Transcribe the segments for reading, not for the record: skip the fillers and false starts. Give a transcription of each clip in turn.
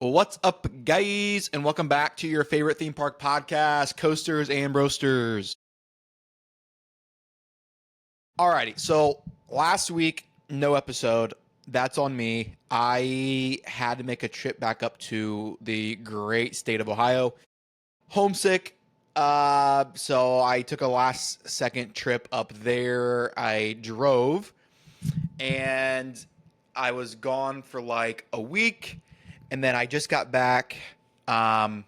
What's up, guys, and welcome back to your favorite theme park podcast, Coasters and Bro-Sters. Alrighty, so last week, no episode. That's on me. I had to make a trip back up to the great state of Ohio. Homesick, so I took a last second trip up there. I drove, and I was gone for like a week, and then I just got back. I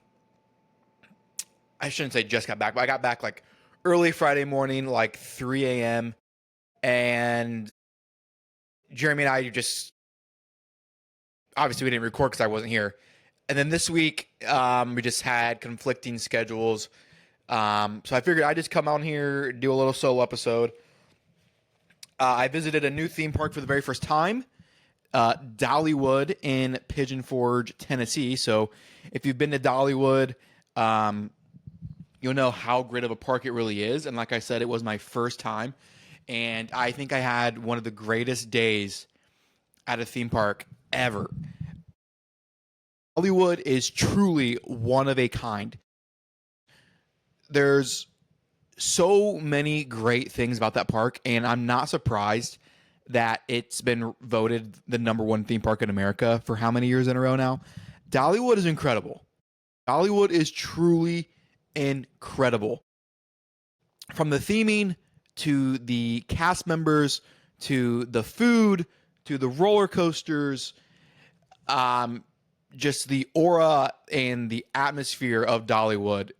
shouldn't say just got back, but I got back like early Friday morning, like 3 a.m. And Jeremy and I just obviously we didn't record because I wasn't here. And then this week, we just had conflicting schedules. So I figured I'd just come out here, do a little solo episode. I visited a new theme park for the very first time, Dollywood in Pigeon Forge, Tennessee. So if you've been to Dollywood, you'll know how great of a park it really is. And like I said, it was my first time. And I think I had one of the greatest days at a theme park ever. Dollywood is truly one of a kind. There's so many great things about that park, and I'm not surprised that it's been voted the number one theme park in America for how many years in a row now. Dollywood is incredible. Dollywood is truly incredible. From the theming to the cast members to the food to the roller coasters, just the aura and the atmosphere of Dollywood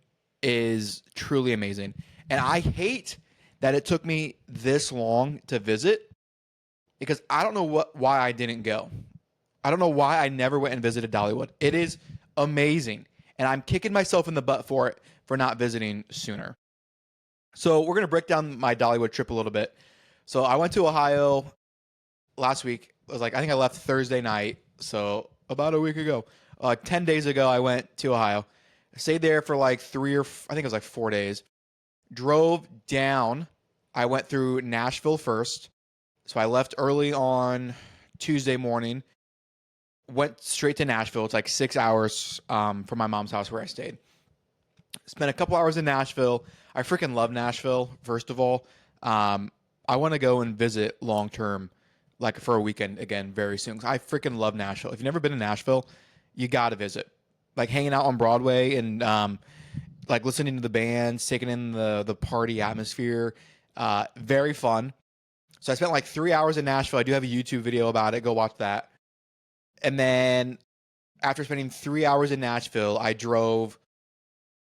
is truly amazing. And I hate that it took me this long to visit because I don't know why I didn't go. I don't know why I never went and visited Dollywood. It is amazing. And I'm kicking myself in the butt for it for not visiting sooner. So we're going to break down my Dollywood trip a little bit. So I went to Ohio last week. I think I left Thursday night. So about a week ago, 10 days ago, I went to Ohio. I stayed there for like 4 days. Drove down. I went through Nashville first. So I left early on Tuesday morning. Went straight to Nashville. It's like 6 hours from my mom's house where I stayed. Spent a couple hours in Nashville. I freaking love Nashville, first of all. I want to go and visit long term, like for a weekend again very soon. I freaking love Nashville. If you've never been to Nashville, you got to visit. Like hanging out on Broadway and like listening to the bands, taking in the party atmosphere. Very fun. So I spent like 3 hours in Nashville. I do have a YouTube video about it. Go watch that. And then after spending 3 hours in Nashville, I drove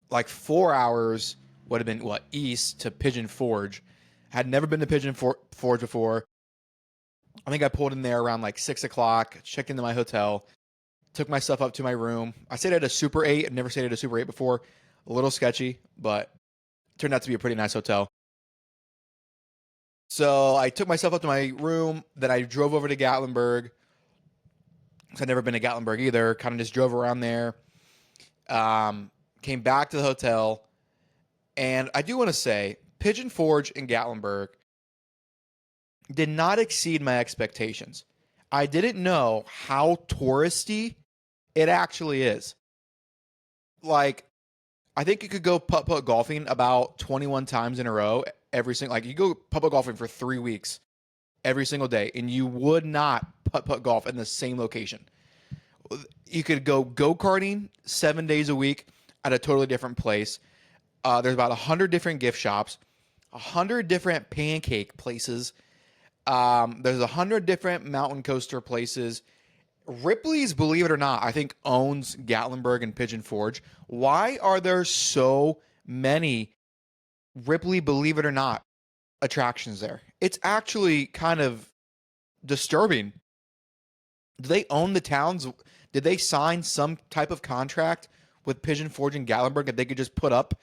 like 4 hours, would have been east to Pigeon Forge. Had never been to Pigeon Forge before. I think I pulled in there around like 6 o'clock, checked into my hotel, took myself up to my room. I stayed at a Super 8. I've never stayed at a Super 8 before. A little sketchy, but turned out to be a pretty nice hotel. So I took myself up to my room. Then I drove over to Gatlinburg. So I'd never been to Gatlinburg either. Kind of just drove around there. Came back to the hotel. And I do want to say, Pigeon Forge and Gatlinburg did not exceed my expectations. I didn't know how touristy it actually is. Like, I think you could go putt-putt golfing about 21 times in a row every single, like you go putt-putt golfing for 3 weeks every single day, and you would not putt-putt golf in the same location. You could go go-karting 7 days a week at a totally different place. There's about 100 different gift shops, 100 different pancake places. There's 100 different mountain coaster places. Ripley's, believe it or not, I think owns Gatlinburg and Pigeon Forge. Why are there so many Ripley, believe it or not, attractions there? It's actually kind of disturbing. Do they own the towns? Did they sign some type of contract with Pigeon Forge and Gatlinburg that they could just put up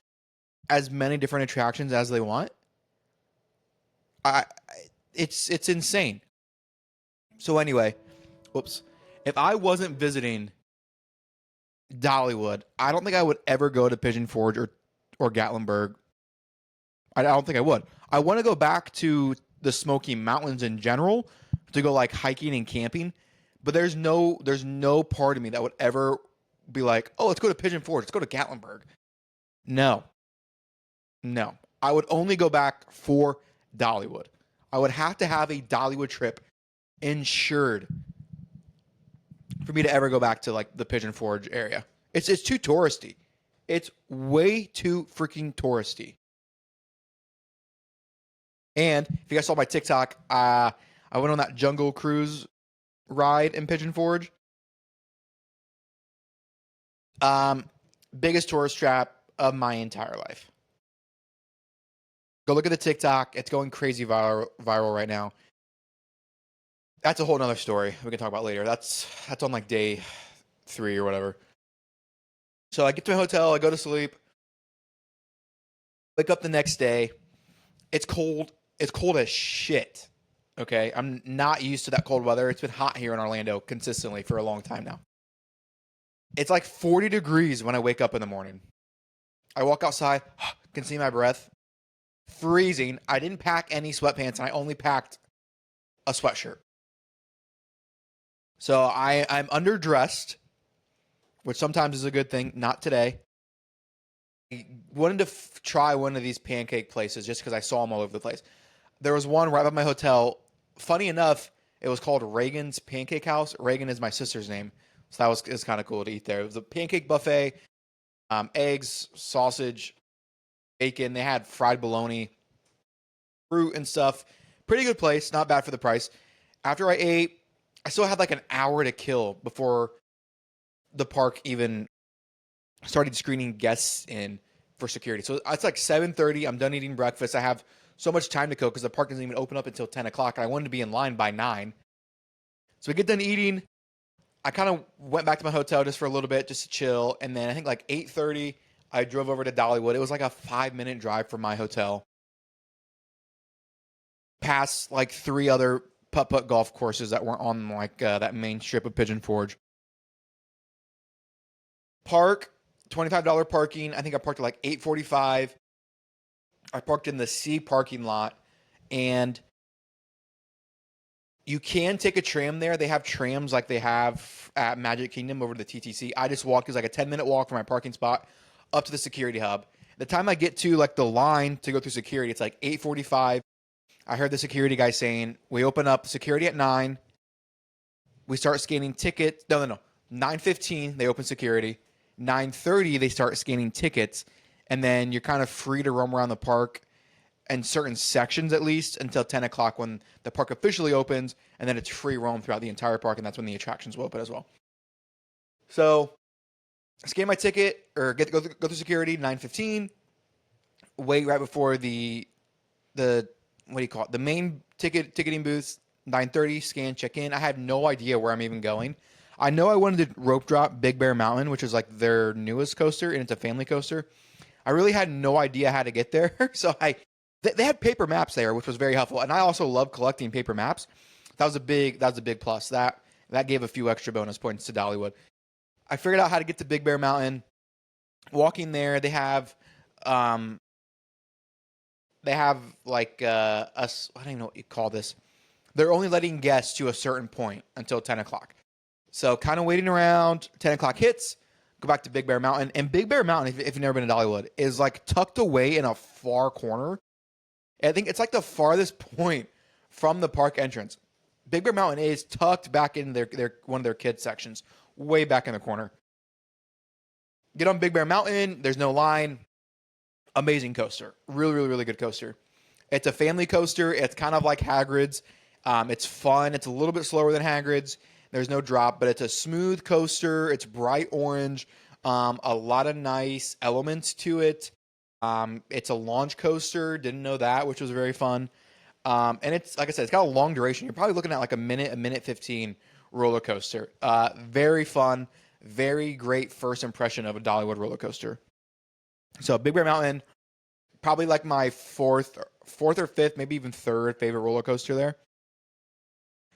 as many different attractions as they want? It's insane. So anyway, whoops. If I wasn't visiting Dollywood, I don't think I would ever go to Pigeon Forge or Gatlinburg. I don't think I would. I want to go back to the Smoky Mountains in general to go like hiking and camping, But there's no part of me that would ever be like, oh, let's go to Pigeon Forge, let's go to Gatlinburg. No, no. I would only go back for Dollywood. I would have to have a Dollywood trip insured for me to ever go back to like the Pigeon Forge area. It's too touristy. It's way too freaking touristy. And if you guys saw my TikTok, I went on that jungle cruise ride in Pigeon Forge. Um, Biggest tourist trap of my entire life. Go look at the TikTok. It's going crazy viral right now. That's a whole nother story we can talk about later. That's on like day 3 or whatever. So I get to my hotel, I go to sleep, wake up the next day. It's cold. It's cold as shit. Okay. I'm not used to that cold weather. It's been hot here in Orlando consistently for a long time now. It's like 40 degrees when I wake up in the morning. I walk outside, can see my breath. Freezing. I didn't pack any sweatpants and I only packed a sweatshirt. So I'm underdressed, which sometimes is a good thing. Not today. I wanted to try one of these pancake places just because I saw them all over the place. There was one right by my hotel. Funny enough, it was called Reagan's Pancake House. Reagan is my sister's name. So it was kind of cool to eat there. It was a pancake buffet, eggs, sausage, bacon. They had fried bologna, fruit and stuff. Pretty good place. Not bad for the price. After I ate, I still had like an hour to kill before the park even started screening guests in for security. So it's like 7:30. I'm done eating breakfast. I have so much time to kill because the park doesn't even open up until 10 o'clock. And I wanted to be in line by 9. So we get done eating. I kind of went back to my hotel just for a little bit, just to chill. And then I think like 8:30, I drove over to Dollywood. It was like a 5-minute drive from my hotel. Past like 3 other putt-putt golf courses that weren't on like that main strip of Pigeon Forge. Park, $25 parking. I think I parked at like 8:45. I parked in the C parking lot, and you can take a tram there. They have trams like they have at Magic Kingdom over to the TTC. I just walked. It was like a 10-minute walk from my parking spot up to the security hub. The time I get to like the line to go through security, it's like 8:45. I heard the security guy saying, we open up security at 9. We start scanning tickets. No. 9:15, they open security. 9:30, they start scanning tickets. And then you're kind of free to roam around the park in certain sections at least until 10 o'clock when the park officially opens. And then it's free roam throughout the entire park. And that's when the attractions will open as well. So scan my ticket or go through security, 9:15. Wait right before the what do you call it? The main ticketing booths, 9:30, scan, check in. I had no idea where I'm even going. I know I wanted to rope drop Big Bear Mountain, which is like their newest coaster, and it's a family coaster. I really had no idea how to get there. So they had paper maps there, which was very helpful. And I also love collecting paper maps. That was a big plus. That gave a few extra bonus points to Dollywood. I figured out how to get to Big Bear Mountain. Walking there, they have like I don't even know what you call this. They're only letting guests to a certain point until 10 o'clock. So kind of waiting around, 10 o'clock hits, go back to Big Bear Mountain. And Big Bear Mountain, if you've never been to Dollywood, is like tucked away in a far corner. I think it's like the farthest point from the park entrance. Big Bear Mountain is tucked back in their one of their kids sections, way back in the corner. Get on Big Bear Mountain, there's no line. Amazing coaster. Really, really, really good coaster. It's a family coaster. It's kind of like Hagrid's. It's fun. It's a little bit slower than Hagrid's. There's no drop, but it's a smooth coaster. It's bright orange. A lot of nice elements to it. It's a launch coaster. Didn't know that, which was very fun. And it's, like I said, it's got a long duration. You're probably looking at like a minute 15 roller coaster. Very fun. Very great first impression of a Dollywood roller coaster. So Big Bear Mountain, probably like my fourth or fifth, maybe even third favorite roller coaster there.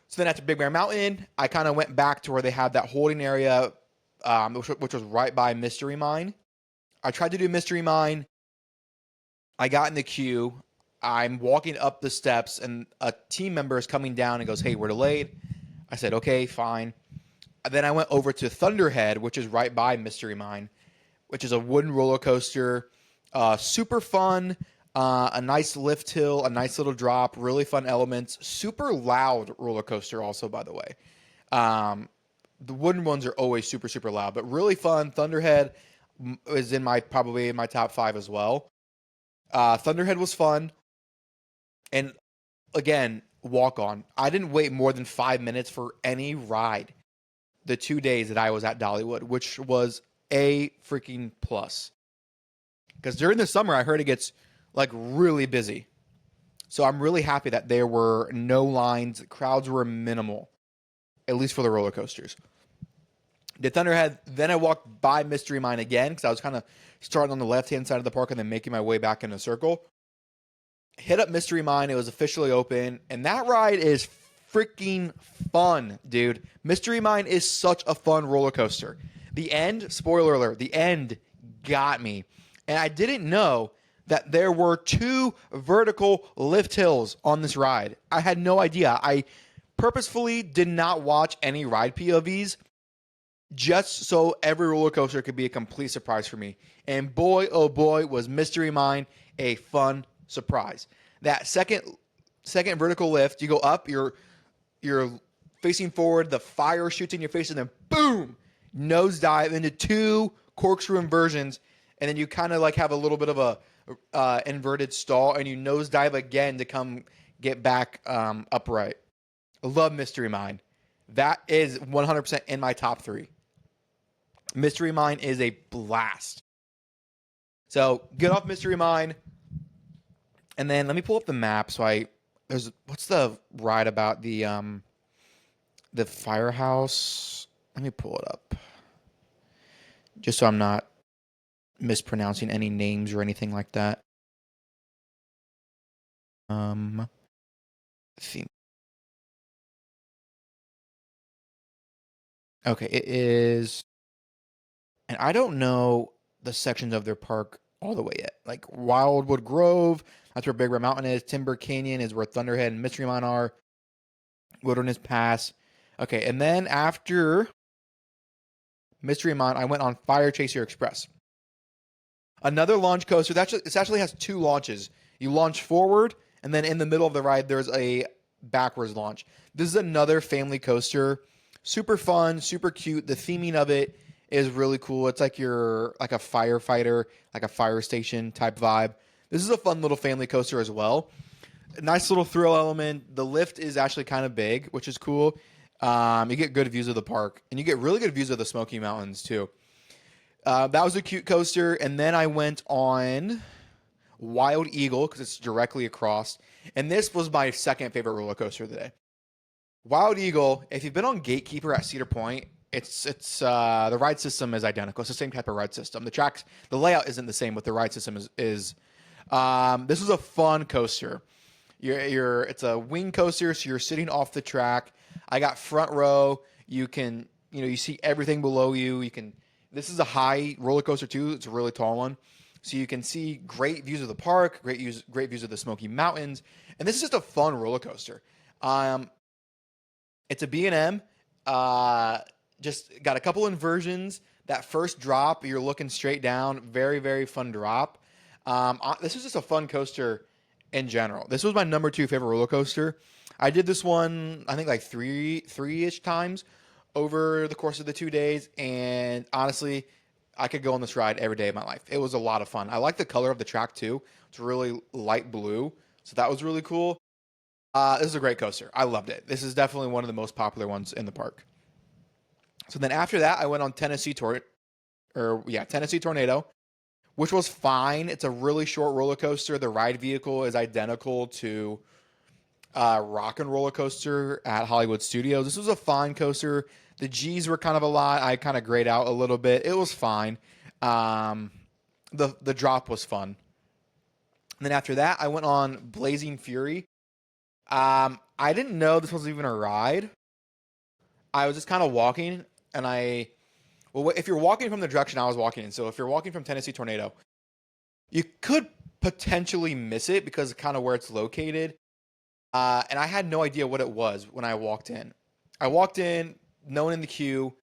So then after Big Bear Mountain, I kind of went back to where they had that holding area, which was right by Mystery Mine. I tried to do Mystery Mine. I got in the queue. I'm walking up the steps, and a team member is coming down and goes, "Hey, we're delayed." I said, "Okay, fine." Then I went over to Thunderhead, which is right by Mystery Mine, which is a wooden roller coaster. Super fun. A nice lift hill, a nice little drop, really fun elements. Super loud roller coaster, also, by the way. Um, the wooden ones are always super, super loud, but really fun. Thunderhead is probably in my top 5 as well. Thunderhead was fun. And again, walk on. I didn't wait more than 5 minutes for any ride the 2 days that I was at Dollywood, which was a freaking plus. Because during the summer, I heard it gets like really busy. So I'm really happy that there were no lines. Crowds were minimal, at least for the roller coasters. Did Thunderhead. Then I walked by Mystery Mine again because I was kind of starting on the left-hand side of the park and then making my way back in a circle. Hit up Mystery Mine. It was officially open. And that ride is freaking fun, dude. Mystery Mine is such a fun roller coaster. The end, spoiler alert, the end got me. And I didn't know that there were 2 vertical lift hills on this ride. I had no idea. I purposefully did not watch any ride POVs just so every roller coaster could be a complete surprise for me. And boy, oh boy, was Mystery Mine a fun surprise. That second vertical lift, you go up, you're facing forward, the fire shoots in your face, and then boom, nosedive into 2 corkscrew inversions, and then you kind of like have a little bit of a inverted stall, and you nosedive again to come get back upright. I love Mystery Mine. That is 100% in my top 3. Mystery Mine is a blast. So get off Mystery Mine, and then let me pull up the map. What's the ride about the firehouse? Let me pull it up, just so I'm not mispronouncing any names or anything like that. Theme. Okay, it is, and I don't know the sections of their park all the way yet. Like Wildwood Grove, that's where Big Red Mountain is. Timber Canyon is where Thunderhead and Mystery Mine are. Wilderness Pass. Okay, and then after Mystery Mine, I went on Fire Chaser Express. Another launch coaster. It actually has 2 launches. You launch forward, and then in the middle of the ride, there's a backwards launch. This is another family coaster. Super fun, super cute. The theming of it is really cool. It's like you're like a firefighter, like a fire station type vibe. This is a fun little family coaster as well. A nice little thrill element. The lift is actually kind of big, which is cool. You get good views of the park, and you get really good views of the Smoky Mountains too. That was a cute coaster, and then I went on Wild Eagle because it's directly across, and this was my second favorite roller coaster of the day. Wild Eagle. If you've been on Gatekeeper at Cedar Point, it's the ride system is identical. It's the same type of ride system. The layout isn't the same, but the ride system is. This was a fun coaster. It's a wing coaster, so you're sitting off the track. I got front row. You see everything below you. This is a high roller coaster too. It's a really tall one. So you can see great views of the park, great views of the Smoky Mountains. And this is just a fun roller coaster. It's a B&M. Just got a couple inversions. That first drop, you're looking straight down. Very, very fun drop. This was just a fun coaster in general. This was my number 2 favorite roller coaster. I did this one, I think like three-ish times over the course of the 2 days. And honestly, I could go on this ride every day of my life. It was a lot of fun. I like the color of the track too. It's really light blue. So that was really cool. This is a great coaster. I loved it. This is definitely one of the most popular ones in the park. So then after that, I went on Tennessee Tornado, which was fine. It's a really short roller coaster. The ride vehicle is identical to Rock and Roller Coaster at Hollywood Studios. This was a fine coaster. The G's were kind of a lot. I kind of grayed out a little bit. It was fine. The drop was fun. And then after that, I went on Blazing Fury. I didn't know this was even a ride. I was just kind of walking, and if you're walking from the direction I was walking in, so if you're walking from Tennessee Tornado, you could potentially miss it because of kind of where it's located. And I had no idea what it was when I walked in. I walked in, no one in the queue.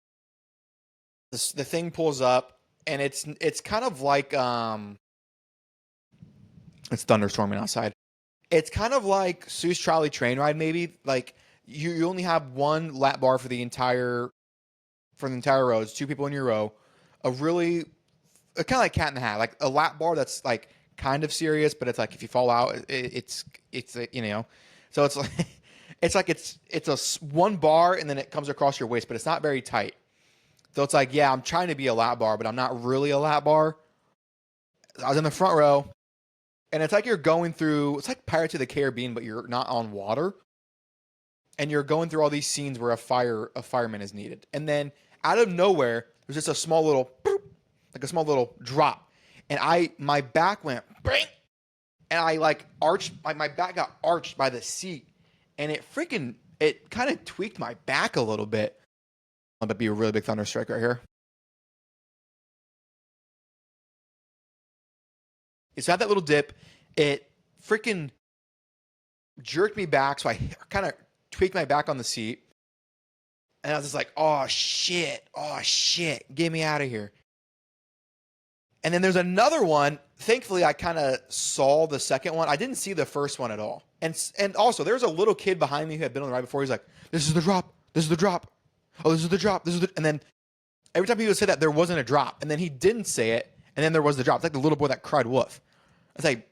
The thing pulls up, and it's kind of like it's thunderstorming outside. It's kind of like Seuss Trolley Train Ride, maybe. Like you only have one lap bar for the entire row. It's two people in your row. A really kind of like Cat in the Hat, like a lap bar that's like kind of serious, but it's like if you fall out, it's you know. So it's like it's a one bar and then it comes across your waist, but it's not very tight. So it's like, yeah, I'm trying to be a lap bar, but I'm not really a lap bar. I was in the front row, and it's like you're going through. It's like Pirates of the Caribbean, but you're not on water, and you're going through all these scenes where a fireman is needed, and then out of nowhere, there's just a small little, boop, like a small little drop, and my back went, bang, and I like arched, like my back got arched by the seat, and it kind of tweaked my back a little bit. That'd be a really big thunderstrike right here. So I had that little dip. It freaking jerked me back, so I kind of tweaked my back on the seat. And I was just like, oh shit, get me out of here. And then there's another one. Thankfully, I kind of saw the second one. I didn't see the first one at all. And also, there's a little kid behind me who had been on the ride before. He's like, this is the drop. This is the drop. Oh, this is the drop. This is the... And then every time he would say that, there wasn't a drop. And then he didn't say it, and then there was the drop. It's like the little boy that cried wolf. It's like,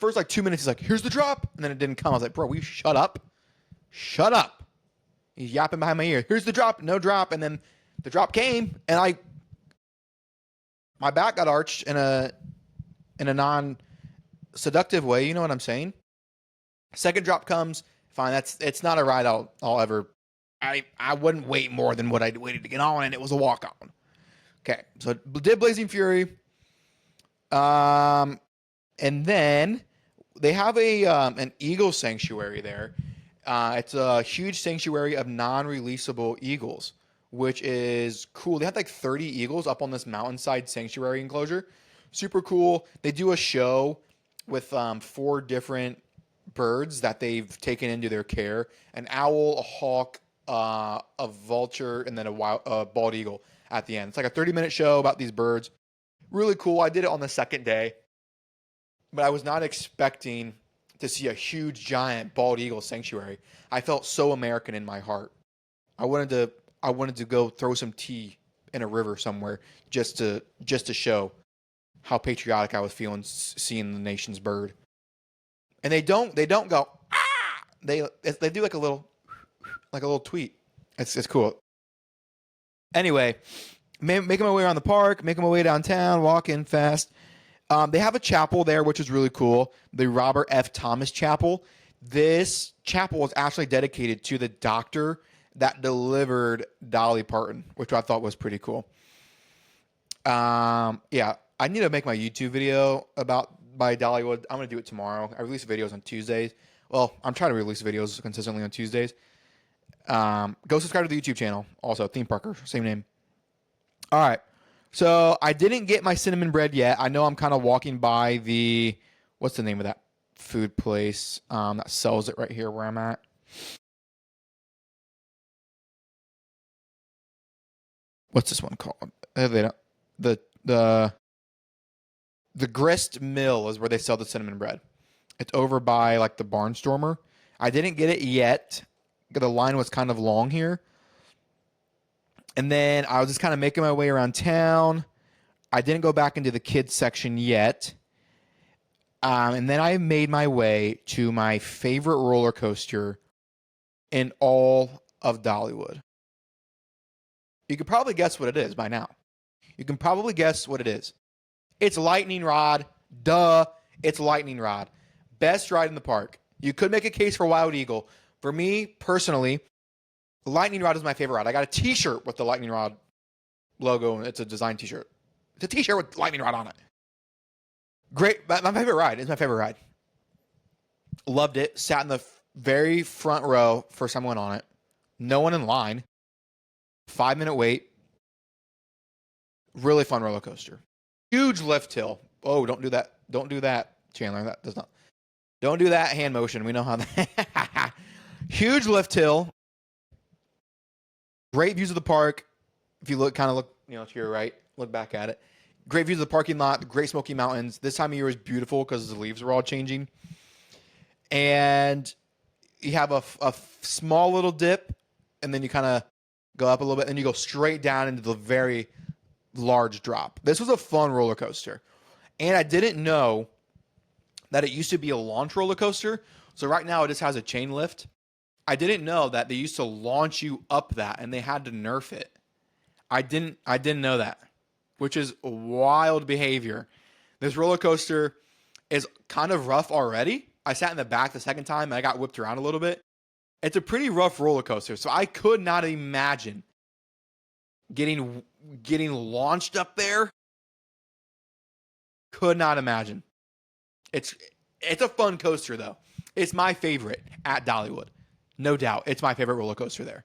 first like 2 minutes, he's like, here's the drop. And then it didn't come. I was like, bro, will you shut up? Shut up. He's yapping behind my ear. Here's the drop. No drop. And then the drop came, and my back got arched in a non-seductive way. You know what I'm saying? Second drop comes. Fine. It's not a ride I'll ever. I wouldn't wait more than what I waited to get on, and it was a walk-on. Okay. So did Blazing Fury. And then they have an eagle sanctuary there. It's a huge sanctuary of non-releasable eagles, which is cool. They have like 30 eagles up on this mountainside sanctuary enclosure. Super cool. They do a show with 4 different birds that they've taken into their care: an owl, a hawk, a vulture, and then a bald eagle at the end. It's like a 30-minute show about these birds. Really cool. I did it on the second day, but I was not expecting to see a huge, giant bald eagle sanctuary. I felt so American in my heart. I wanted to go throw some tea in a river somewhere just to show how patriotic I was feeling seeing the nation's bird. And they don't go ah. They do like a little tweet. It's cool. Anyway, making my way around the park, making my way downtown, walking fast. They have a chapel there, which is really cool. The Robert F. Thomas Chapel. This chapel was actually dedicated to the doctor that delivered Dolly Parton, which I thought was pretty cool. Yeah, I need to make my YouTube video by Dollywood. I'm going to do it tomorrow. I release videos on Tuesdays. Well, I'm trying to release videos consistently on Tuesdays. Go subscribe to the YouTube channel. Also, Theme Parker, same name. All right. So I didn't get my cinnamon bread yet. I know I'm kind of walking by what's the name of that food place that sells it right here where I'm at? What's this one called? The Grist Mill is where they sell the cinnamon bread. It's over by like the Barnstormer. I didn't get it yet. The line was kind of long here. And then I was just kind of making my way around town. I didn't go back into the kids section yet. And then I made my way to my favorite roller coaster in all of Dollywood. You could probably guess what it is by now. You can probably guess what it is. It's Lightning Rod. Duh. It's Lightning Rod. Best ride in the park. You could make a case for Wild Eagle. For me, personally, Lightning Rod is my favorite ride. I got a t-shirt with the Lightning Rod logo. It's a design t-shirt. It's a t-shirt with Lightning Rod on it. Great. My favorite ride. It's my favorite ride. Loved it. Sat in the very front row. First time I went on it. No one in line. 5-minute wait. Really fun roller coaster. Huge lift hill. Oh, don't do that. Don't do that, Chandler. That does not. Don't do that hand motion. We know how that. Huge lift hill. Great views of the park. If you look, to your right, look back at it. Great views of the parking lot, Great Smoky Mountains. This time of year is beautiful because the leaves are all changing. And you have a small little dip, and then you kind of go up a little bit, and you go straight down into the very large drop. This was a fun roller coaster. And I didn't know that it used to be a launch roller coaster. So right now it just has a chain lift. I didn't know that they used to launch you up that, and they had to nerf it. I didn't know that, which is wild behavior. This roller coaster is kind of rough already. I sat in the back the second time and I got whipped around a little bit. It's a pretty rough roller coaster, so I could not imagine getting launched up there. Could not imagine. It's a fun coaster though. It's my favorite at Dollywood. No doubt. It's my favorite roller coaster there.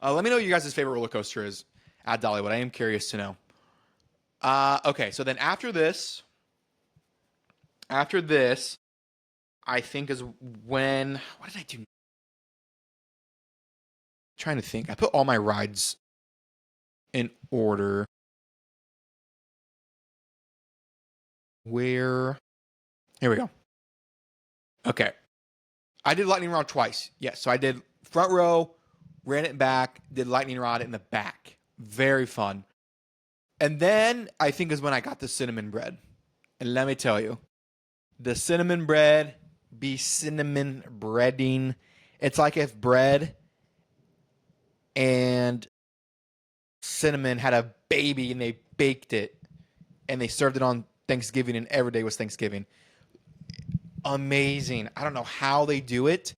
Let me know what your guys' favorite roller coaster is at Dollywood. I am curious to know. Okay, so then after this, I think is when, what did I do? I'm trying to think. I put all my rides in order. Here we go. Okay. I did lightning rod twice. Yes, so I did front row, ran it back, did lightning rod in the back. Very fun. And then I think is when I got the cinnamon bread. And let me tell you, the cinnamon bread be cinnamon breading. It's like if bread and cinnamon had a baby and they baked it and they served it on Thanksgiving and every day was Thanksgiving. Amazing. I don't know how they do it.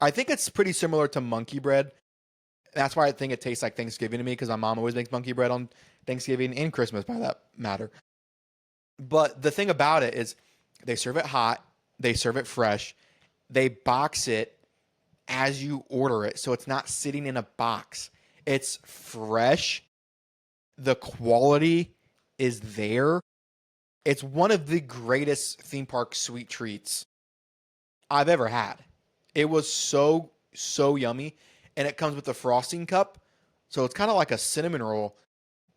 I think it's pretty similar to monkey bread. That's why I think it tastes like Thanksgiving to me, because my mom always makes monkey bread on Thanksgiving and Christmas, by that matter. But the thing about it is they serve it hot. They serve it fresh. They box it as you order it, so it's not sitting in a box. It's fresh. The quality is there. It's one of the greatest theme park sweet treats I've ever had. It was so yummy, and it comes with a frosting cup, so it's kind of like a cinnamon roll,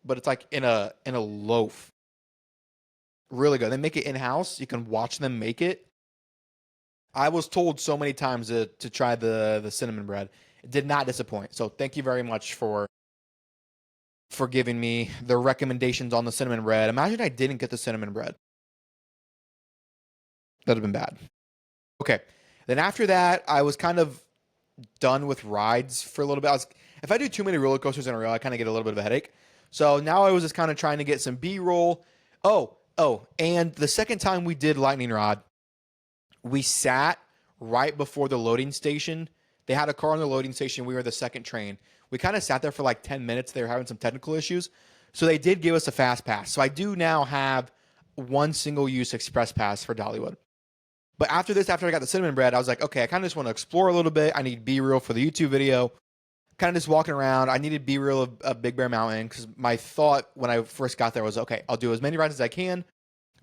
but it's like in a loaf. Really good. They make it in-house. You can watch them make it. I was told so many times to try the cinnamon bread. It did not disappoint. So thank you very much for giving me the recommendations on the cinnamon bread. Imagine I didn't get the cinnamon bread. That would have been bad. Okay. Then after that, I was kind of done with rides for a little bit. If I do too many roller coasters in a row, I kind of get a little bit of a headache. So now I was just kind of trying to get some B-roll. Oh, and the second time we did lightning rod, we sat right before the loading station. They had a car on the loading station. We were the second train. We kind of sat there for like 10 minutes. They were having some technical issues. So they did give us a fast pass. So I do now have one single-use express pass for Dollywood. But after I got the cinnamon bread, I was like, okay, I kind of just want to explore a little bit. I need B-reel for the YouTube video. Kind of just walking around. I needed B-reel of Big Bear Mountain, because my thought when I first got there was, okay, I'll do as many rides as I can,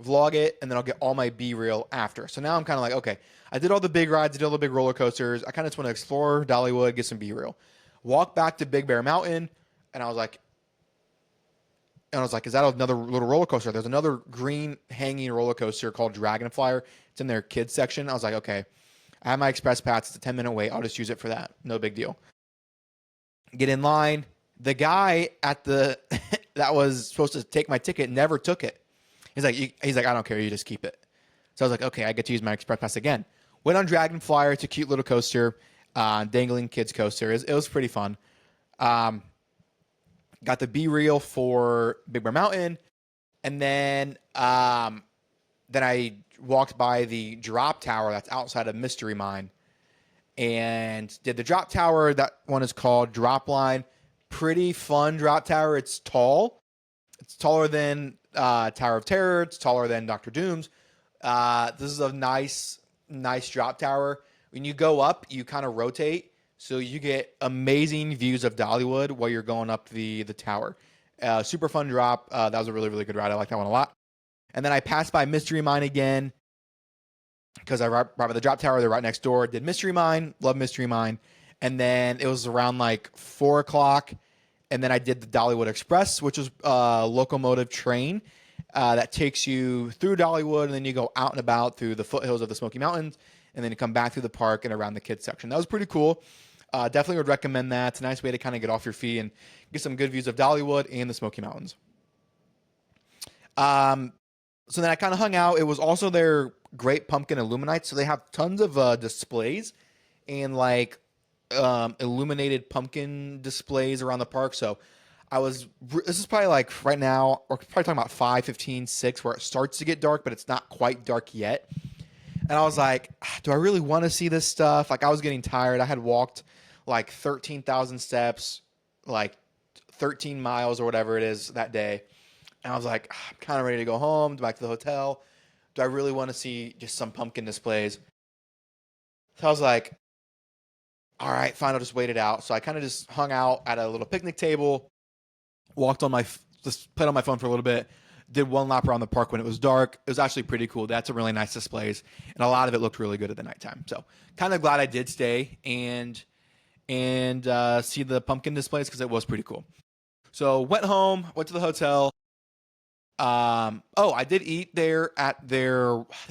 vlog it, and then I'll get all my B-reel after. So now I'm kind of like, okay, I did all the big rides, I did all the big roller coasters. I kind of just want to explore Dollywood, get some B-reel. Walk back to Big Bear Mountain, and I was like, is that another little roller coaster? There's another green hanging roller coaster called Dragonflyer. It's in their kids section. I was like, okay, I have my express pass. It's a 10-minute wait. I'll just use it for that. No big deal. Get in line. The guy at the that was supposed to take my ticket never took it. He's like, I don't care. You just keep it. So I was like, okay, I get to use my express pass again. Went on Dragonflyer. It's a cute little coaster, dangling kids coaster. It was pretty fun. Got the B-reel for Big Bear Mountain, and then I walked by the drop tower that's outside of Mystery Mine, and did the drop tower. That one is called Drop Line. Pretty fun drop tower. It's tall. It's taller than Tower of Terror. It's taller than Doctor Doom's. This is a nice drop tower. When you go up, you kind of rotate, so you get amazing views of Dollywood while you're going up the tower. Super fun drop. That was a really, really good ride. I like that one a lot. And then I passed by Mystery Mine again, because I right by the drop tower. They're right next door. Did Mystery Mine. Love Mystery Mine. And then it was around like 4 o'clock. And then I did the Dollywood Express, which is a locomotive train that takes you through Dollywood, and then you go out and about through the foothills of the Smoky Mountains, and then you come back through the park and around the kids section. That was pretty cool. Definitely would recommend that. It's a nice way to kind of get off your feet and get some good views of Dollywood and the Smoky Mountains. So then I kind of hung out. It was also their Great Pumpkin Illuminite, so they have tons of displays and like illuminated pumpkin displays around the park. So this is probably like right now, we're probably talking about 5:15, 6, where it starts to get dark, but it's not quite dark yet. And I was like, do I really want to see this stuff? Like, I was getting tired. I had walked like 13,000 steps, like 13 miles or whatever it is that day. And I was like, I'm kind of ready to go home, back to the hotel. Do I really want to see just some pumpkin displays? So I was like, all right, fine, I'll just wait it out. So I kind of just hung out at a little picnic table, just played on my phone for a little bit, did one lap around the park when it was dark. It was actually pretty cool. They had some really nice displays, and a lot of it looked really good at the nighttime. So kind of glad I did stay and see the pumpkin displays because it was pretty cool. So went home, went to the hotel. I did eat there at they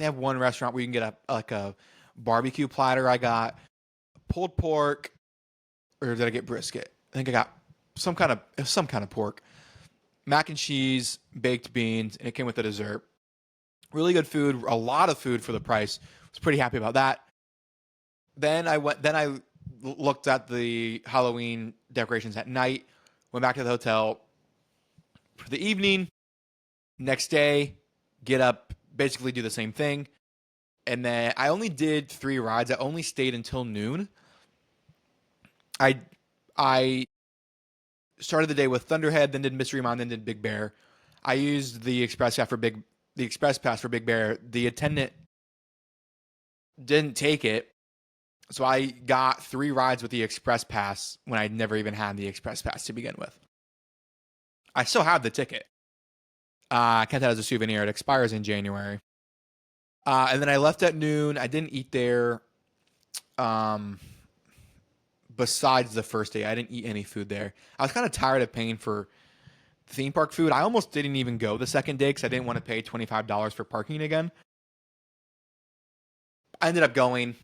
have one restaurant where you can get a barbecue platter. I got pulled pork, or did I get brisket? I think I got some kind of pork, mac and cheese, baked beans, and it came with a dessert. Really good food, a lot of food for the price. Was pretty happy about that. Then I looked at the Halloween decorations at night, went back to the hotel for the evening. Next day, get up, basically do the same thing. And then I only did 3 rides. I only stayed until noon. I started the day with Thunderhead, then did Mystery Mine, then did Big Bear. I used the express pass for Big Bear. The attendant didn't take it, so I got 3 rides with the express pass when I'd never even had the express pass to begin with. I still have the ticket. I kept that as a souvenir. It expires in January. And then I left at noon. I didn't eat there. Besides the first day, I didn't eat any food there. I was kind of tired of paying for theme park food. I almost didn't even go the second day because I didn't want to pay $25 for parking again. I ended up going.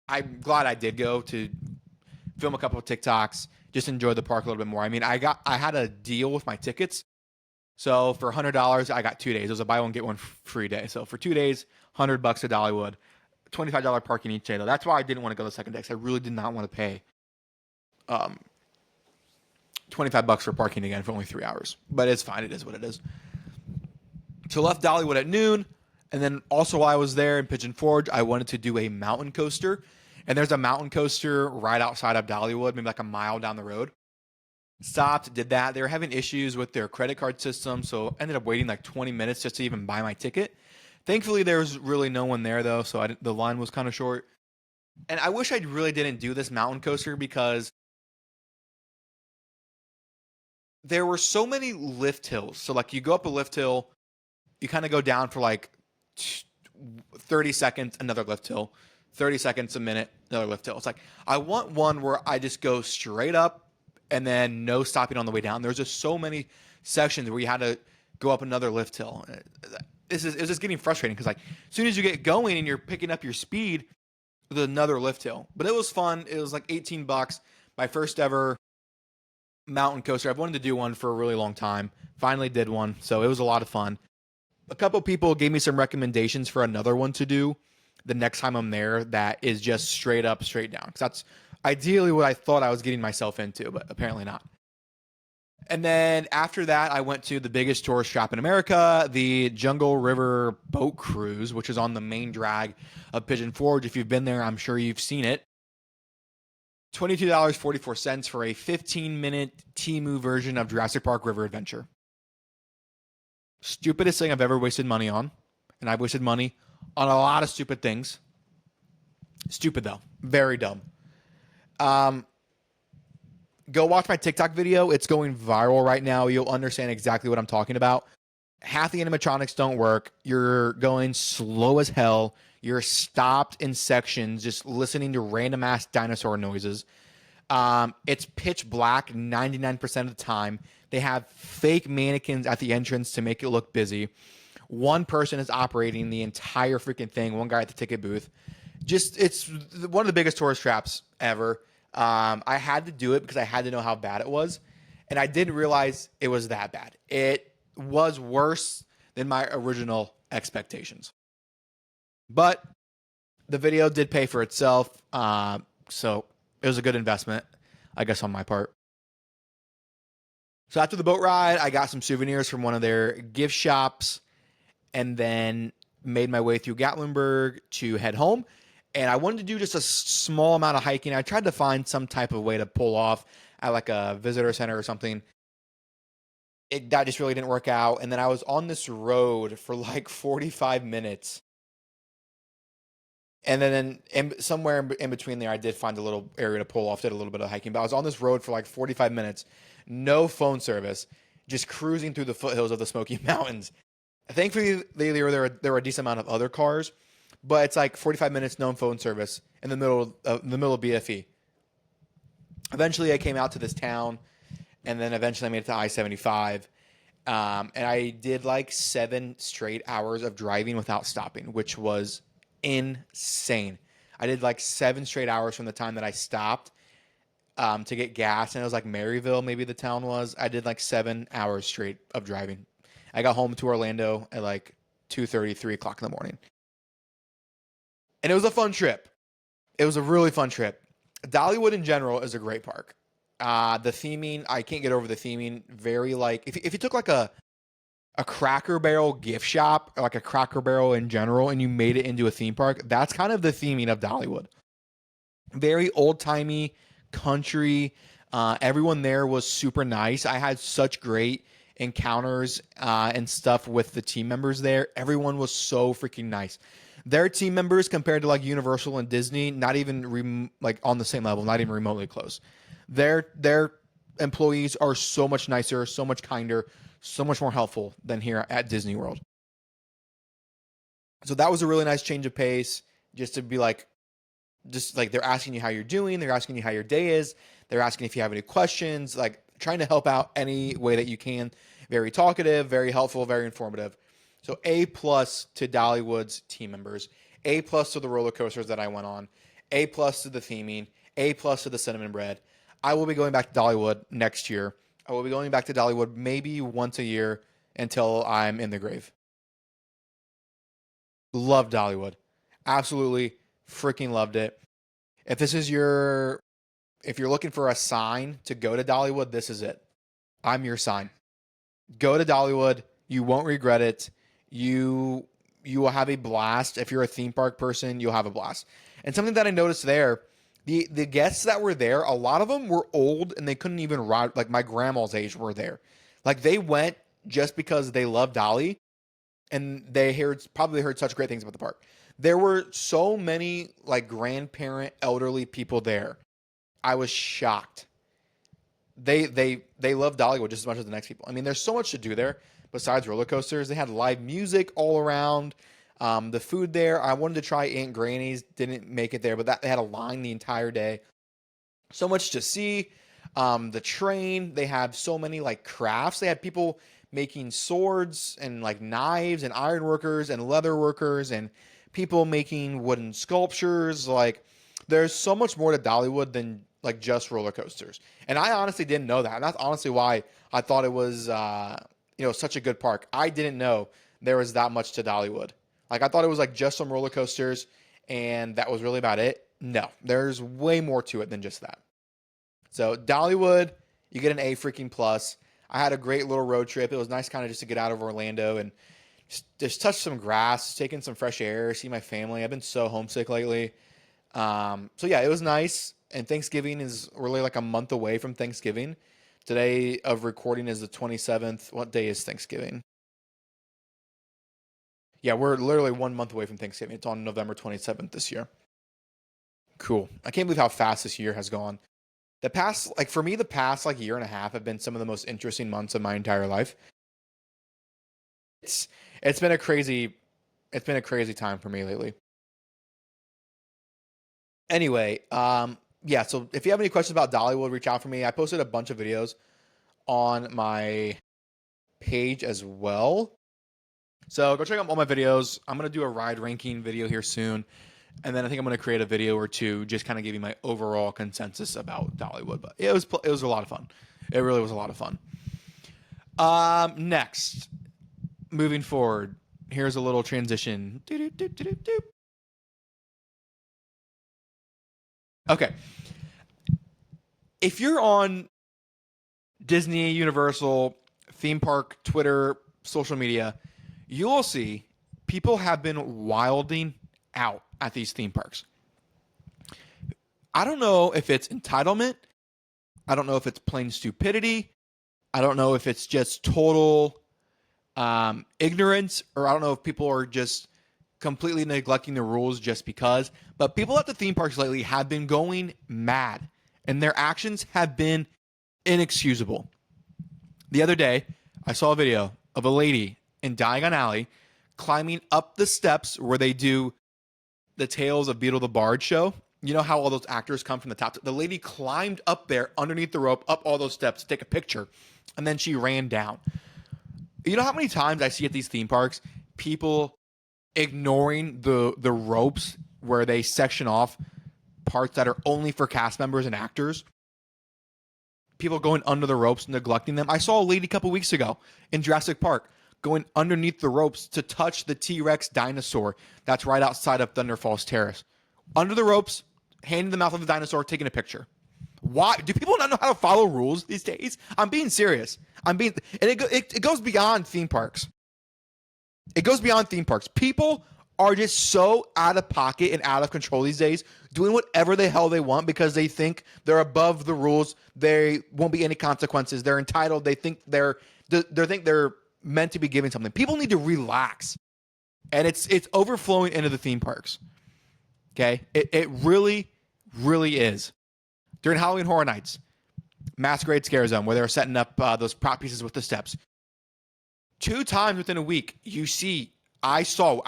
I'm glad I did go to film a couple of TikToks, just enjoy the park a little bit more. I mean, I had a deal with my tickets. So for $100, I got 2 days. It was a buy one, get one free day. So for 2 days, $100 to Dollywood. $25 parking each day, though. That's why I didn't want to go the second day, because I really did not want to pay $25 for parking again for only 3 hours. But it's fine. It is what it is. So left Dollywood at noon. And then also while I was there in Pigeon Forge, I wanted to do a mountain coaster. And there's a mountain coaster right outside of Dollywood, maybe like a mile down the road. Stopped, did that. They were having issues with their credit card system, so ended up waiting like 20 minutes just to even buy my ticket. Thankfully, there was really no one there, though, so the line was kind of short. And I wish I really didn't do this mountain coaster because there were so many lift hills. So, like, you go up a lift hill, you kind of go down for like 30 seconds, another lift hill, 30 seconds, a minute, another lift hill. It's like, I want one where I just go straight up and then no stopping on the way down. There's just so many sections where you had to go up another lift hill. It's just getting frustrating because, like, as soon as you get going and you're picking up your speed, there's another lift hill. But it was fun. It was like $18. My first ever mountain coaster. I've wanted to do one for a really long time. Finally did one, so it was a lot of fun. A couple people gave me some recommendations for another one to do the next time I'm there that is just straight up, straight down. Because that's ideally what I thought I was getting myself into, but apparently not. And then after that, I went to the biggest tourist trap in America, the Jungle River Boat Cruise, which is on the main drag of Pigeon Forge. If you've been there, I'm sure you've seen it. $22.44 for a 15-minute Temu version of Jurassic Park River Adventure. Stupidest thing I've ever wasted money on. And I've wasted money on a lot of stupid things. Stupid, though. Very dumb. Go watch my TikTok video. It's going viral right now. You'll understand exactly what I'm talking about. Half the animatronics don't work. You're going slow as hell. You're stopped in sections just listening to random ass dinosaur noises. It's pitch black 99% of the time. They have fake mannequins at the entrance to make it look busy. One person is operating the entire freaking thing. One guy at the ticket booth. Just it's one of the biggest tourist traps ever. I had to do it because I had to know how bad it was, and I didn't realize it was that bad. It was worse than my original expectations. But the video did pay for itself, so it was a good investment, I guess, on my part. So after the boat ride, I got some souvenirs from one of their gift shops, and then made my way through Gatlinburg to head home. And I wanted to do just a small amount of hiking. I tried to find some type of way to pull off at like a visitor center or something. That just really didn't work out. And then I was on this road for like 45 minutes. And then somewhere in between there, I did find a little area to pull off, did a little bit of hiking. But I was on this road for like 45 minutes, no phone service, just cruising through the foothills of the Smoky Mountains. Thankfully, there were a decent amount of other cars, but it's like 45 minutes, no phone service in the middle of BFE. Eventually, I came out to this town, and then eventually I made it to I-75. And I did like 7 straight hours of driving without stopping, which was insane. I did like 7 straight hours from the time that I stopped to get gas, and it was like Maryville, maybe the town was. I did like 7 hours straight of driving. I got home to Orlando at like 2:30, 3 o'clock in the morning. And it was a fun trip. It was a really fun trip. Dollywood in general is a great park. The theming, I can't get over the theming. Very like, if you took like a Cracker Barrel gift shop, or like a Cracker Barrel in general, and you made it into a theme park, that's kind of the theming of Dollywood. Very old-timey, country. Everyone there was super nice. I had such great encounters and stuff with the team members there. Everyone was so freaking nice. Their team members compared to like Universal and Disney, not even like on the same level, not even remotely close. Their employees are so much nicer, so much kinder, so much more helpful than here at Disney World. So that was a really nice change of pace, just to be like, just like they're asking you how you're doing, they're asking you how your day is, they're asking if you have any questions, like trying to help out any way that you can. Very talkative, very helpful, very informative. So A plus to Dollywood's team members, A plus to the roller coasters that I went on, A plus to the theming, A plus to the cinnamon bread. I will be going back to Dollywood next year. I will be going back to Dollywood maybe once a year until I'm in the grave. Love Dollywood. Absolutely freaking loved it. If this is if you're looking for a sign to go to Dollywood, this is it. I'm your sign. Go to Dollywood. You won't regret it. You will have a blast. If you're a theme park person, you'll have a blast. And something that I noticed there, the guests that were there, a lot of them were old and they couldn't even ride. Like my grandma's age were there. Like they went just because they loved Dolly and they probably heard such great things about the park. There were so many like grandparent, elderly people there. I was shocked. They love Dollywood just as much as the next people. I mean, there's so much to do there besides roller coasters. They had live music all around. The food there, I wanted to try Aunt Granny's, didn't make it there, but they had a line the entire day. So much to see. The train, they have so many like crafts. They had people making swords and like knives and iron workers and leather workers and people making wooden sculptures. Like there's so much more to Dollywood than like just roller coasters. And I honestly didn't know that. And that's honestly why I thought it was such a good park. I didn't know there was that much to Dollywood. Like I thought it was like just some roller coasters and that was really about it. No, there's way more to it than just that. So Dollywood, you get an A freaking plus. I had a great little road trip. It was nice kind of just to get out of Orlando and just touch some grass, take in some fresh air, see my family. I've been so homesick lately. So yeah, it was nice. And Thanksgiving is really like a month away from Thanksgiving. Today of recording is the 27th. What day is Thanksgiving? Yeah, we're literally 1 month away from Thanksgiving. It's on November 27th this year. Cool. I can't believe how fast this year has gone. For me, the past like year and a half have been some of the most interesting months of my entire life. It's it's been a crazy time for me lately. Anyway, yeah. So if you have any questions about Dollywood, reach out for me. I posted a bunch of videos on my page as well. So go check out all my videos. I'm gonna do a ride ranking video here soon, and then I think I'm gonna create a video or two just kind of giving my overall consensus about Dollywood. But it was a lot of fun. It really was a lot of fun. Next, moving forward, here's a little transition. Okay, if you're on Disney, Universal, theme park, Twitter, social media, you will see people have been wilding out at these theme parks. I don't know if it's entitlement. I don't know if it's plain stupidity. I don't know if it's just total ignorance, or I don't know if people are just completely neglecting the rules just because. But people at the theme parks lately have been going mad, and their actions have been inexcusable. The other day, I saw a video of a lady in Diagon Alley climbing up the steps where they do the Tales of Beetle the Bard show. You know how all those actors come from the top? The lady climbed up there underneath the rope, up all those steps to take a picture, and then she ran down. You know how many times I see at these theme parks people ignoring the ropes where they section off parts that are only for cast members and actors? People going under the ropes, neglecting them. I saw a lady a couple weeks ago in Jurassic Park going underneath the ropes to touch the T-Rex dinosaur that's right outside of Thunder Falls Terrace. Under the ropes, hand in the mouth of the dinosaur, taking a picture. Why? Do people not know how to follow rules these days? I'm being serious. And it goes beyond theme parks. It goes beyond theme parks. People are just so out of pocket and out of control these days, doing whatever the hell they want because they think they're above the rules. There won't be any consequences. They're entitled. They think they're meant to be giving something. People need to relax, and it's overflowing into the theme parks. Okay, it really, really is. During Halloween Horror Nights, Masquerade Scare Zone, where they're setting up those prop pieces with the steps. 2 times within a week, I saw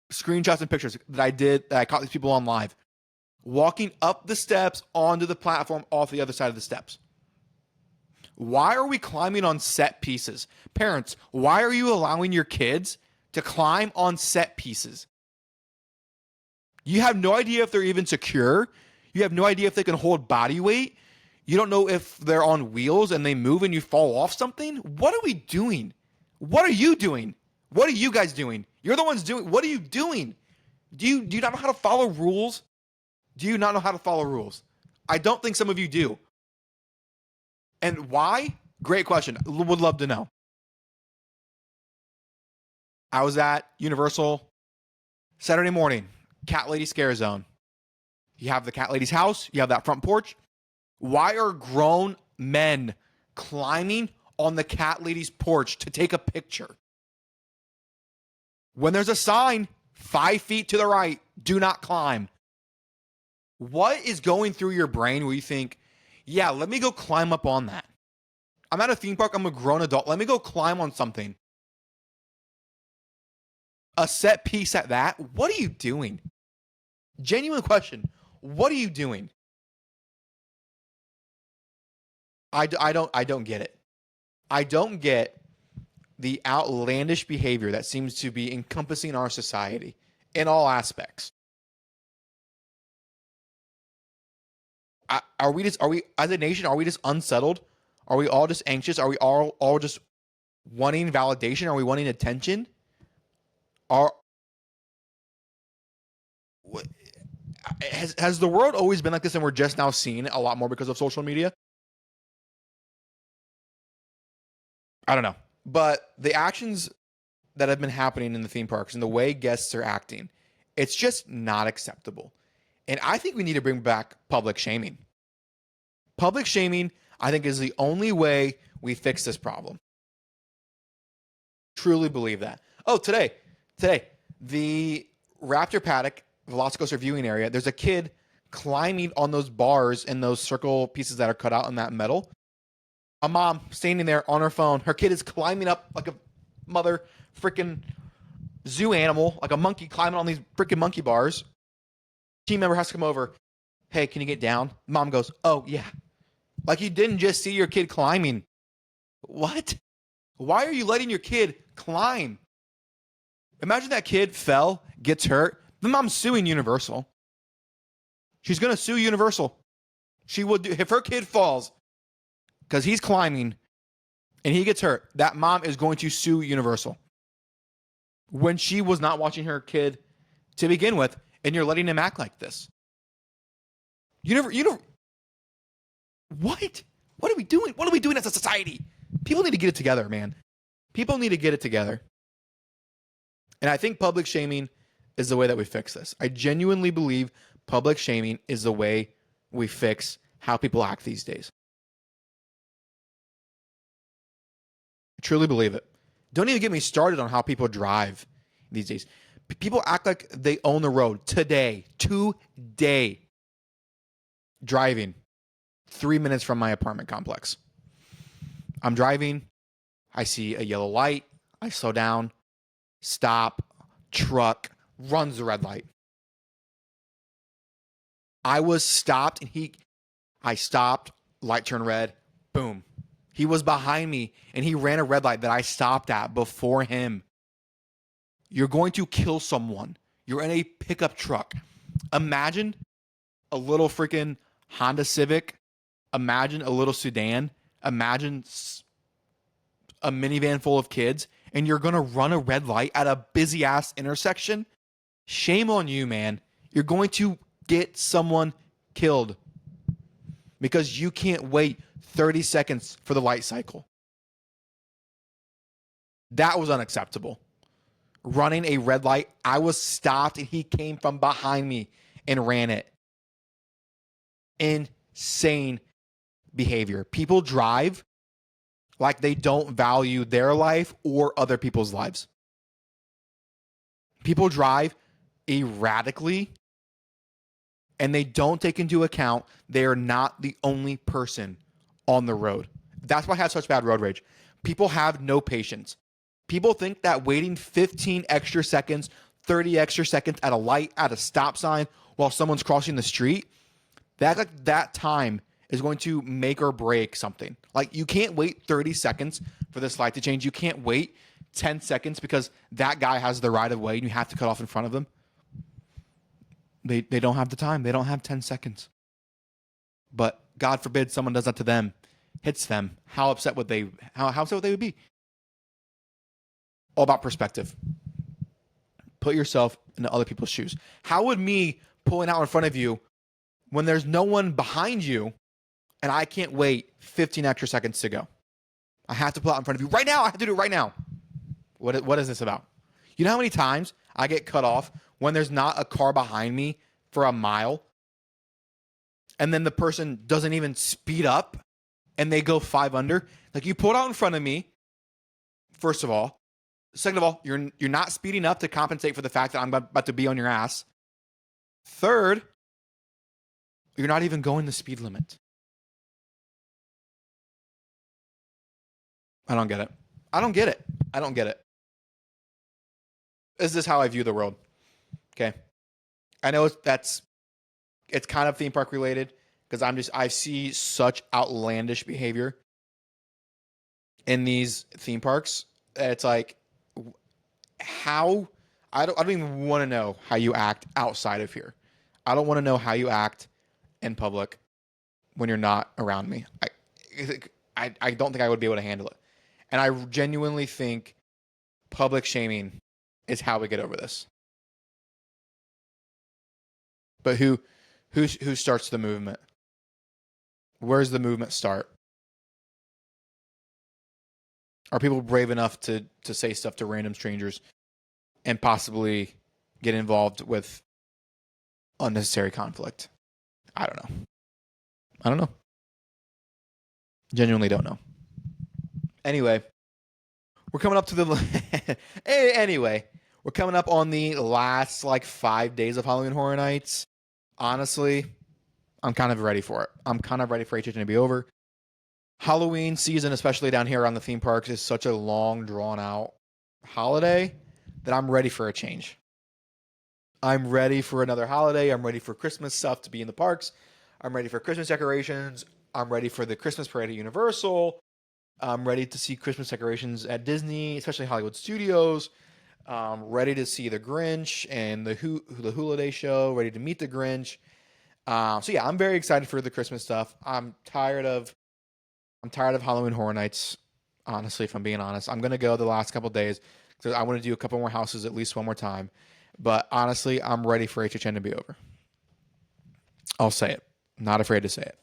screenshots and pictures that I caught these people on live, walking up the steps onto the platform off the other side of the steps. Why are we climbing on set pieces? Parents, why are you allowing your kids to climb on set pieces? You have no idea if they're even secure. You have no idea if they can hold body weight. You don't know if they're on wheels and they move and you fall off something. What are we doing? What are you doing? What are you guys doing? You're the ones doing. What are you doing? Do you not know how to follow rules? Do you not know how to follow rules? I don't think some of you do. And why? Great question. Would love to know. I was at Universal Saturday morning, Cat Lady Scare Zone. You have the Cat Lady's house. You have that front porch. Why are grown men climbing on the Cat Lady's porch to take a picture? When there's a sign, 5 feet to the right, do not climb. What is going through your brain where you think, yeah, let me go climb up on that? I'm at a theme park. I'm a grown adult. Let me go climb on something. A set piece at that? What are you doing? Genuine question. What are you doing? I don't get it. I don't get the outlandish behavior that seems to be encompassing our society in all aspects. Are we as a nation, are we just unsettled? Are we all just anxious? Are we all just wanting validation? Are we wanting attention? Has the world always been like this and we're just now seeing it a lot more because of social media? I don't know. But the actions that have been happening in the theme parks and the way guests are acting, it's just not acceptable. And I think we need to bring back public shaming. Public shaming, I think, is the only way we fix this problem. Truly believe that. Oh, today, the Raptor Paddock, Velocicoaster viewing area, there's a kid climbing on those bars and those circle pieces that are cut out in that metal. A mom standing there on her phone. Her kid is climbing up like a mother freaking zoo animal, like a monkey climbing on these freaking monkey bars. Team member has to come over, Hey, can you get down? Mom goes, oh, yeah. Like you didn't just see your kid climbing. What? Why are you letting your kid climb? Imagine that kid fell, gets hurt. The mom's suing Universal. She's going to sue Universal. She would do, if her kid falls because he's climbing and he gets hurt, that mom is going to sue Universal. When she was not watching her kid to begin with, and you're letting him act like this. What? What are we doing? What are we doing as a society? People need to get it together, man. People need to get it together. And I think public shaming is the way that we fix this. I genuinely believe public shaming is the way we fix how people act these days. I truly believe it. Don't even get me started on how people drive these days. People act like they own the road today. Driving 3 minutes from my apartment complex. I'm driving. I see a yellow light. I slow down. Stop. Truck runs the red light. I was stopped and I stopped. Light turned red. Boom. He was behind me and he ran a red light that I stopped at before him. You're going to kill someone. You're in a pickup truck. Imagine a little freaking Honda Civic. Imagine a little sedan. Imagine a minivan full of kids. And you're going to run a red light at a busy ass intersection. Shame on you, man. You're going to get someone killed because you can't wait 30 seconds for the light cycle. That was unacceptable. Running a red light, I was stopped and he came from behind me and ran it. Insane behavior. People drive like they don't value their life or other people's lives. People drive erratically and they don't take into account they are not the only person on the road. That's why I have such bad road rage. People have no patience. People think that waiting 15 extra seconds, 30 extra seconds at a light, at a stop sign while someone's crossing the street, that time is going to make or break something. Like you can't wait 30 seconds for this light to change. You can't wait 10 seconds because that guy has the right of way and you have to cut off in front of them. They don't have the time. They don't have 10 seconds. But God forbid someone does that to them, hits them. How upset would they would be? All about perspective. Put yourself into other people's shoes. How would me pulling out in front of you when there's no one behind you and I can't wait 15 extra seconds to go? I have to pull out in front of you right now. I have to do it right now. What is this about? You know how many times I get cut off when there's not a car behind me for a mile and then the person doesn't even speed up and they go 5 under? Like you pulled out in front of me, first of all. Second of all, you're not speeding up to compensate for the fact that I'm about to be on your ass. Third, you're not even going the speed limit. I don't get it. I don't get it. Is this how I view the world? Okay. I know it's kind of theme park related because I see such outlandish behavior in these theme parks. It's like, how I don't even want to know how you act outside of here. I don't want to know how you act in public when you're not around me. I don't think I would be able to handle it. And I genuinely think public shaming is how we get over this. But who starts the movement? Where's the movement start? Are people brave enough to say stuff to random strangers and possibly get involved with unnecessary conflict? I don't know. Genuinely don't know. Anyway, we're coming up to the we're coming up on the last 5 days of Halloween Horror Nights. Honestly, I'm kind of ready for it. I'm kind of ready for HHN to be over. Halloween season, especially down here around the theme parks, is such a long, drawn-out holiday that I'm ready for a change. I'm ready for another holiday. I'm ready for Christmas stuff to be in the parks. I'm ready for Christmas decorations. I'm ready for the Christmas parade at Universal. I'm ready to see Christmas decorations at Disney, especially Hollywood Studios. Ready to see the Grinch and the Hula Day show. Ready to meet the Grinch. So yeah, I'm very excited for the Christmas stuff. I'm tired of Halloween Horror Nights. Honestly, if I'm being honest, I'm gonna go the last couple days because I want to do a couple more houses at least one more time. But honestly, I'm ready for HHN to be over. I'll say it. Not afraid to say it.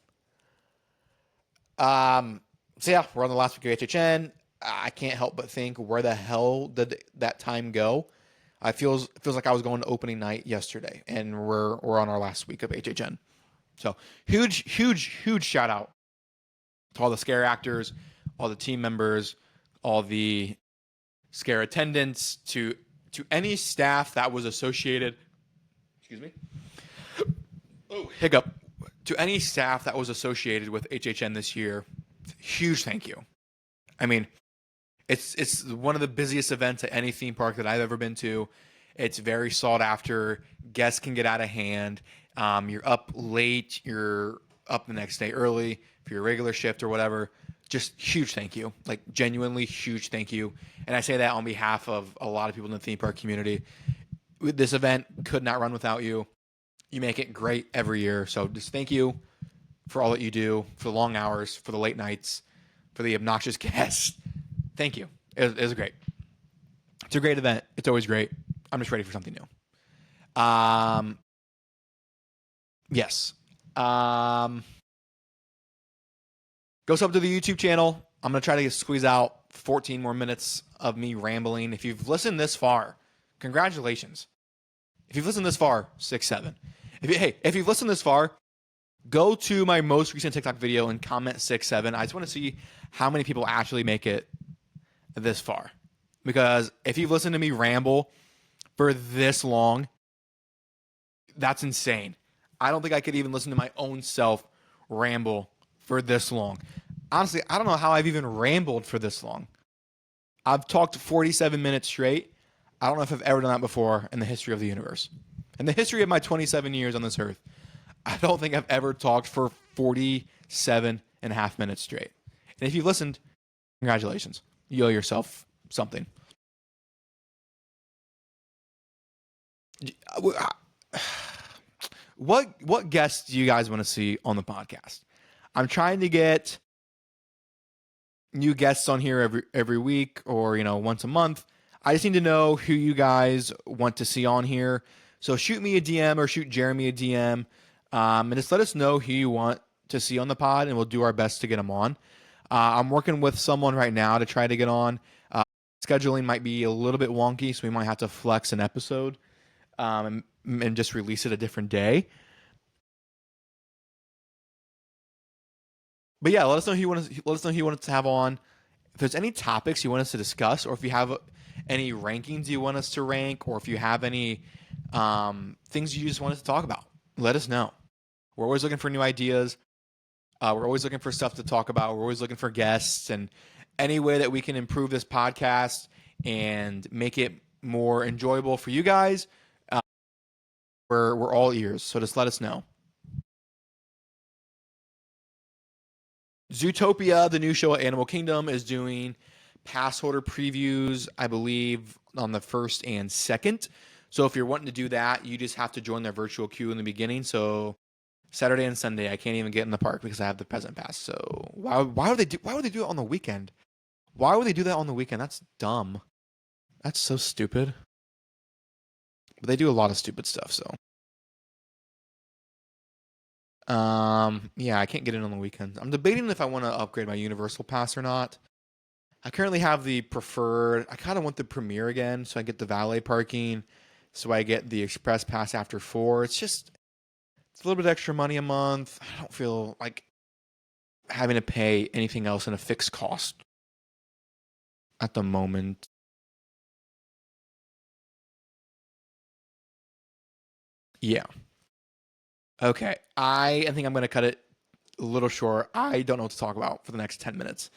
So yeah, we're on the last week of HHN. I can't help but think, where the hell did that time go? I feels like I was going to opening night yesterday, and we're on our last week of HHN. So huge shout out to all the scare actors, all the team members, all the scare attendants, to any staff that was associated. Excuse me. Oh, hiccup. To any staff that was associated with HHN this year, huge thank you. I mean, it's one of the busiest events at any theme park that I've ever been to. It's very sought after. Guests can get out of hand. You're up late. You're up the next day early for your regular shift or whatever. Just huge thank you. Like, genuinely huge thank you. And I say that on behalf of a lot of people in the theme park community. This event could not run without you. You make it great every year. So just thank you for all that you do, for the long hours, for the late nights, for the obnoxious guests. Thank you. It was great. It's a great event. It's always great. I'm just ready for something new. Yes. Go sub to the YouTube channel. I'm going to try to squeeze out 14 more minutes of me rambling. If you've listened this far, congratulations. If you've listened this far, 6-7. If you've listened this far, go to my most recent TikTok video and comment 6-7. I just want to see how many people actually make it this far. Because if you've listened to me ramble for this long, that's insane. I don't think I could even listen to my own self ramble for this long. Honestly, I don't know how I've even rambled for this long. I've talked 47 minutes straight. I don't know if I've ever done that before in the history of the universe. In the history of my 27 years on this earth, I don't think I've ever talked for 47 and a half minutes straight. And if you've listened, congratulations. You owe yourself something. What guests do you guys want to see on the podcast? I'm trying to get new guests on here every week, or once a month. I just need to know who you guys want to see on here. So shoot me a DM or shoot Jeremy a DM, and just let us know who you want to see on the pod, and we'll do our best to get them on. I'm working with someone right now to try to get on. Scheduling might be a little bit wonky, so we might have to flex an episode and just release it a different day. But yeah, let us know who you want to let us know who you want us to have on. If there's any topics you want us to discuss, or if you have any rankings you want us to rank, or if you have any things you just want us to talk about, let us know. We're always looking for new ideas. We're always looking for stuff to talk about. We're always looking for guests, and any way that we can improve this podcast and make it more enjoyable for you guys, we're all ears. So just let us know. Zootopia, the new show at Animal Kingdom, is doing pass holder previews, I believe, on the 1st and 2nd. So if you're wanting to do that, you just have to join their virtual queue in the beginning. So Saturday and Sunday, I can't even get in the park because I have the peasant pass. So why would they do it on the weekend? Why would they do that on the weekend? That's dumb. That's so stupid. But they do a lot of stupid stuff, so. Yeah, I can't get in on the weekends. I'm debating if I want to upgrade my Universal Pass or not. I currently have the preferred. I kind of want the Premier again, so I get the valet parking, so I get the Express Pass after 4. It's a little bit extra money a month. I don't feel like having to pay anything else in a fixed cost at the moment. Yeah. Okay. I think I'm going to cut it a little short. I don't know what to talk about for the next 10 minutes.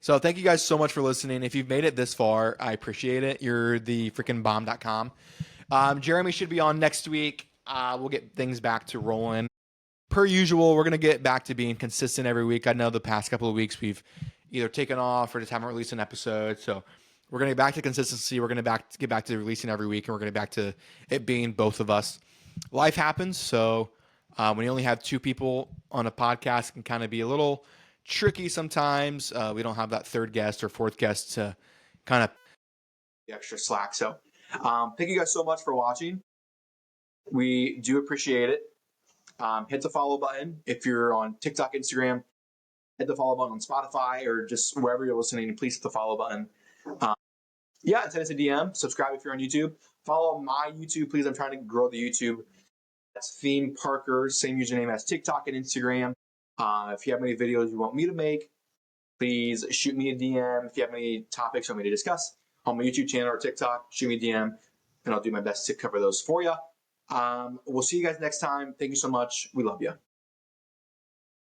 So thank you guys so much for listening. If you've made it this far, I appreciate it. You're the freaking bomb.com. Jeremy should be on next week. We'll get things back to rolling. Per usual, we're going to get back to being consistent every week. I know the past couple of weeks we've either taken off or just haven't released an episode. So we're going to get back to consistency. We're going to get back to releasing every week, and we're going to get back to it being both of us. Life happens. So when you only have two people on a podcast, it can kind of be a little tricky sometimes. We don't have that third guest or fourth guest to kind of the extra slack. So thank you guys so much for watching. We do appreciate it. Hit the follow button if you're on TikTok, Instagram. Hit the follow button on Spotify or just wherever you're listening. Please hit the follow button. Send us a DM. Subscribe if you're on YouTube. Follow my YouTube, please. I'm trying to grow the YouTube. That's Theme Parker, same username as TikTok and Instagram. If you have any videos you want me to make, please shoot me a DM. If you have any topics you want me to discuss on my YouTube channel or TikTok, shoot me a DM, and I'll do my best to cover those for you. We'll see you guys next time. Thank you so much. We love you.